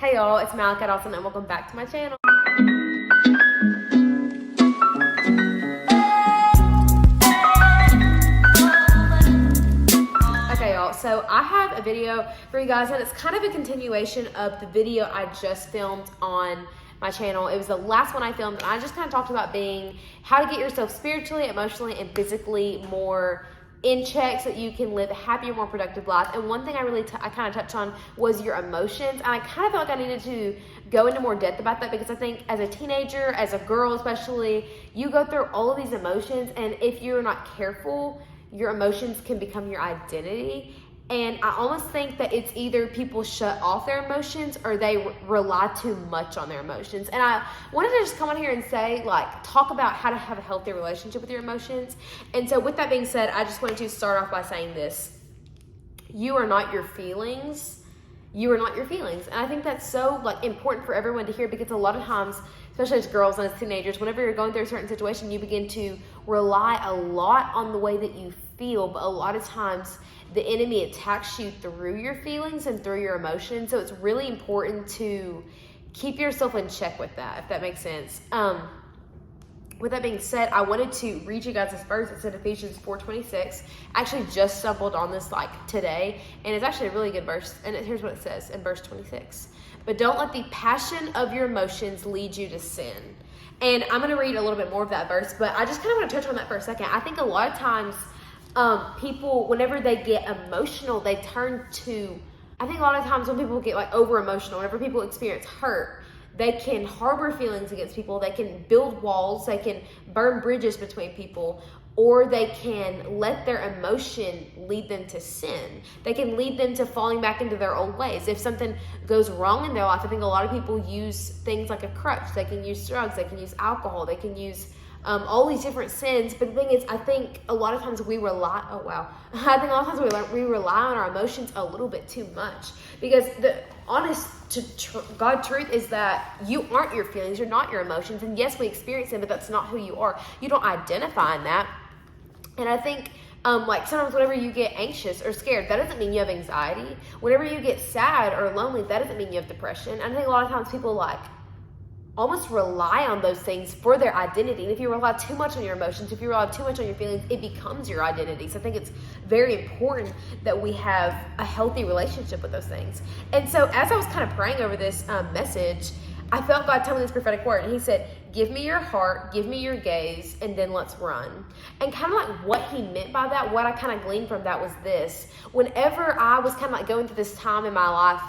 Hey y'all, it's Malika Dawson and welcome back to my channel. Okay y'all, so I have a video for you guys and it's kind of a continuation of the video I just filmed on my channel. It was the last one I filmed and I just kind of talked about how to get yourself spiritually, emotionally, and physically more in check so that you can live a happier, more productive life. And one thing I kind of touched on was your emotions. And I kind of felt like I needed to go into more depth about that because I think as a teenager, as a girl especially, you go through all of these emotions, and if you're not careful, your emotions can become your identity. And I almost think that it's either people shut off their emotions or they rely too much on their emotions. And I wanted to just come on here and say, talk about how to have a healthy relationship with your emotions. And so with that being said, I just wanted to start off by saying this. You are not your feelings. You are not your feelings. And I think that's so important for everyone to hear, because a lot of times, especially as girls and as teenagers, whenever you're going through a certain situation, you begin to rely a lot on the way that you feel. But a lot of times the enemy attacks you through your feelings and through your emotions. So it's really important to keep yourself in check with that, if that makes sense. With that being said, I wanted to read you guys this verse. It's in Ephesians 4:26. I actually just stumbled on this today, and it's actually a really good verse. And here's what it says in verse 26. But don't let the passion of your emotions lead you to sin. And I'm going to read a little bit more of that verse, but I just kind of want to touch on that for a second. I think a lot of times people, whenever they get emotional, they turn to, I think a lot of times when people get over emotional, whenever people experience hurt, they can harbor feelings against people, they can build walls, they can burn bridges between people, or they can let their emotion lead them to sin. They can lead them to falling back into their old ways. If something goes wrong in their life, I think a lot of people use things like a crutch. They can use drugs, they can use alcohol, they can use all these different sins. But the thing is, I think a lot of times we rely on our emotions a little bit too much, because the honest to God truth is that you aren't your feelings, you're not your emotions. And yes, we experience them, but that's not who you are. You don't identify in that. And I think sometimes whenever you get anxious or scared, that doesn't mean you have anxiety. Whenever you get sad or lonely, that doesn't mean you have depression. And I think a lot of times people almost rely on those things for their identity. And if you rely too much on your emotions, if you rely too much on your feelings, it becomes your identity. So I think it's very important that we have a healthy relationship with those things. And so as I was kind of praying over this message, I felt God tell me this prophetic word. And he said, give me your heart, give me your gaze, and then let's run. And kind of what he meant by that, what I kind of gleaned from that was this. Whenever I was kind of going through this time in my life,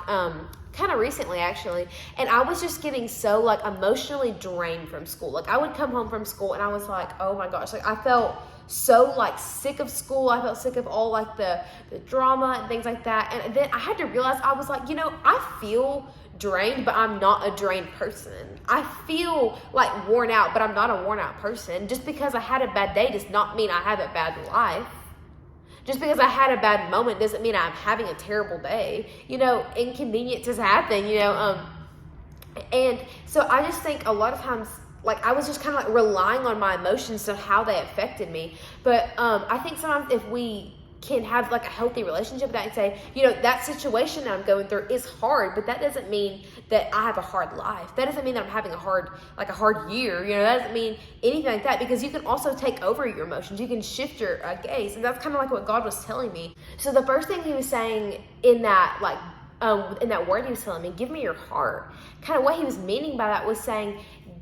kind of recently actually, and I was just getting so emotionally drained from school. I would come home from school and I was like, oh my gosh, I felt so sick of school. I felt sick of all the drama and things like that. And then I had to realize, I was I feel drained, but I'm not a drained person. I feel worn out, but I'm not a worn out person. Just because I had a bad day does not mean I have a bad life. Just because I had a bad moment doesn't mean I'm having a terrible day. Inconveniences happen, and so I just think a lot of times, I was just kind of relying on my emotions to how they affected me. But I think sometimes if we can have a healthy relationship with that and say, that situation that I'm going through is hard, but that doesn't mean that I have a hard life. That doesn't mean that I'm having a hard year. That doesn't mean anything like that, because you can also take over your emotions. You can shift your gaze. And that's kind of what God was telling me. So the first thing he was saying in that, in that word he was telling me, give me your heart. Kind of what he was meaning by that was saying,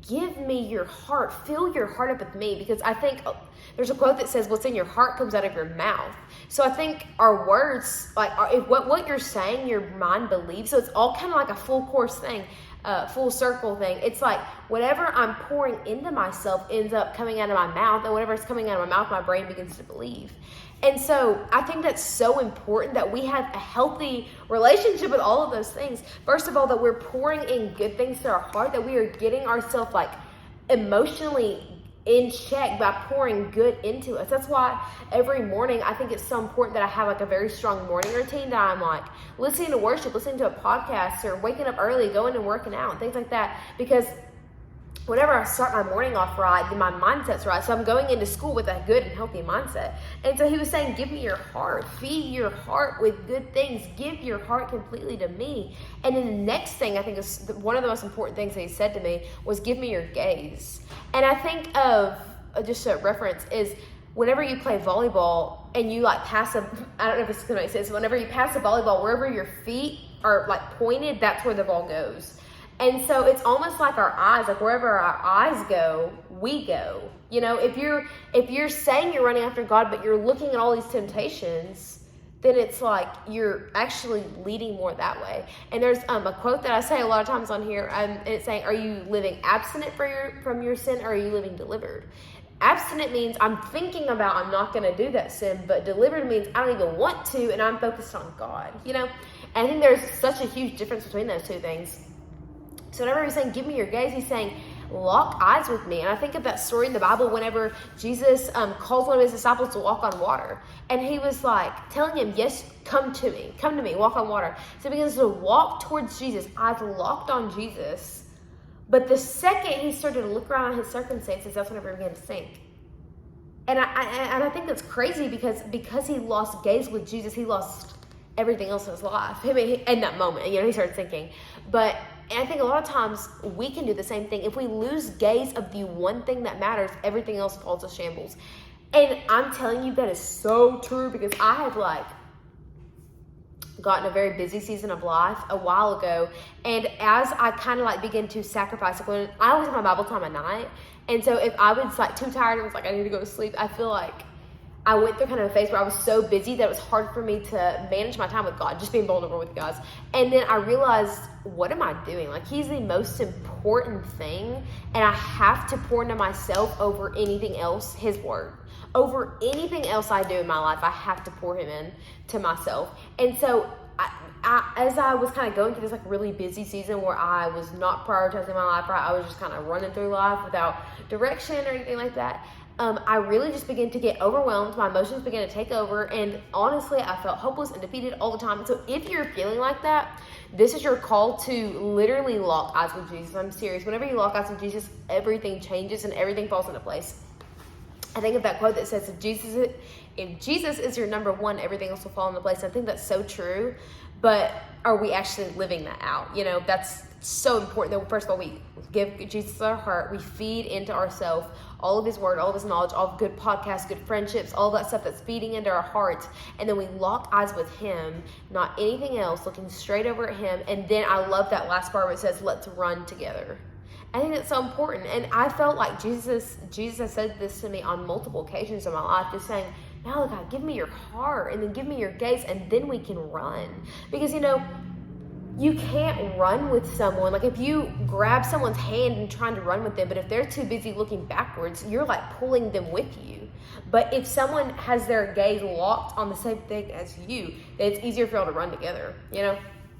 give me your heart, fill your heart up with me, because I think there's a quote that says what's in your heart comes out of your mouth. So I think our words, if what you're saying, your mind believes. So it's all kind of a full course thing, full circle thing. It's whatever I'm pouring into myself ends up coming out of my mouth, and whatever is coming out of my mouth, my brain begins to believe. And so I think that's so important that we have a healthy relationship with all of those things. First of all, that we're pouring in good things to our heart, that we are getting ourselves emotionally in check by pouring good into us. That's why every morning I think it's so important that I have a very strong morning routine, that I'm listening to worship, listening to a podcast, or waking up early, going and working out and things like that, because whenever I start my morning off right, then my mindset's right. So I'm going into school with a good and healthy mindset. And so he was saying, give me your heart. Feed your heart with good things. Give your heart completely to me. And then the next thing I think is one of the most important things that he said to me was, give me your gaze. And I think of, just a reference, is whenever you play volleyball and you like pass a, I don't know if it's going to make sense, whenever you pass a volleyball, wherever your feet are like pointed, that's where the ball goes. And so it's almost like our eyes, like wherever our eyes go, we go. You know, if you're saying you're running after God, but you're looking at all these temptations, then it's like you're actually leading more that way. And there's a quote that I say a lot of times on here, and it's saying, are you living abstinent from your sin, or are you living delivered? Abstinent means I'm thinking about I'm not going to do that sin, but delivered means I don't even want to, and I'm focused on God, you know? And I think there's such a huge difference between those two things. So whenever he's saying, give me your gaze, he's saying, lock eyes with me. And I think of that story in the Bible whenever Jesus calls one of his disciples to walk on water. And he was like telling him, yes, come to me, walk on water. So he begins to walk towards Jesus, eyes locked on Jesus. But the second he started to look around at his circumstances, that's whenever he began to sink. And I think that's crazy because he lost gaze with Jesus, he lost everything else in his life. I mean, in that moment, he started sinking. But I think a lot of times we can do the same thing. If we lose gaze of the one thing that matters, everything else falls to shambles. And I'm telling you, that is so true, because I have gotten a very busy season of life a while ago. And as I kind of begin to sacrifice, when I always have my Bible time at night. And so if I was too tired and was I need to go to sleep, I feel like I went through kind of a phase where I was so busy that it was hard for me to manage my time with God, just being vulnerable with God. And then I realized, what am I doing? He's the most important thing, and I have to pour into myself over anything else, his word. Over anything else I do in my life, I have to pour him in to myself. And so as I was kind of going through this really busy season where I was not prioritizing my life, right? I was just kind of running through life without direction or anything like that. I really just began to get overwhelmed. My emotions began to take over. And honestly, I felt hopeless and defeated all the time. So if you're feeling like that, this is your call to literally lock eyes with Jesus. I'm serious. Whenever you lock eyes with Jesus, everything changes and everything falls into place. I think of that quote that says, if Jesus is your number one, everything else will fall into place. I think that's so true. But are we actually living that out? That's so important that, first of all, we give Jesus our heart. We feed into ourselves all of his word, all of his knowledge, all of good podcasts, good friendships, all that stuff that's feeding into our hearts. And then we lock eyes with him, not anything else, looking straight over at him. And then I love that last part where it says, let's run together. I think that's so important. And I felt like Jesus has said this to me on multiple occasions in my life, just saying, Malachi, give me your heart, and then give me your gaze, and then we can run. Because, you can't run with someone. If you grab someone's hand and trying to run with them, but if they're too busy looking backwards, you're pulling them with you. But if someone has their gaze locked on the same thing as you, then it's easier for y'all to run together,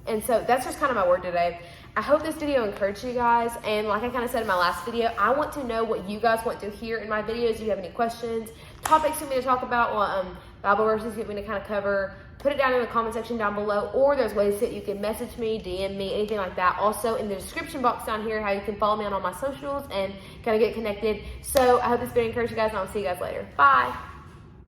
And so that's just kind of my word today. I hope this video encouraged you guys. And like I kind of said in my last video, I want to know what you guys want to hear in my videos. If you have any questions, topics you want me to talk about, Bible verses you want me to kind of cover, put it down in the comment section down below, or there's ways that you can message me, DM me, anything like that. Also in the description box down here, how you can follow me on all my socials and kind of get connected. So I hope this video encouraged you guys, and I'll see you guys later. Bye.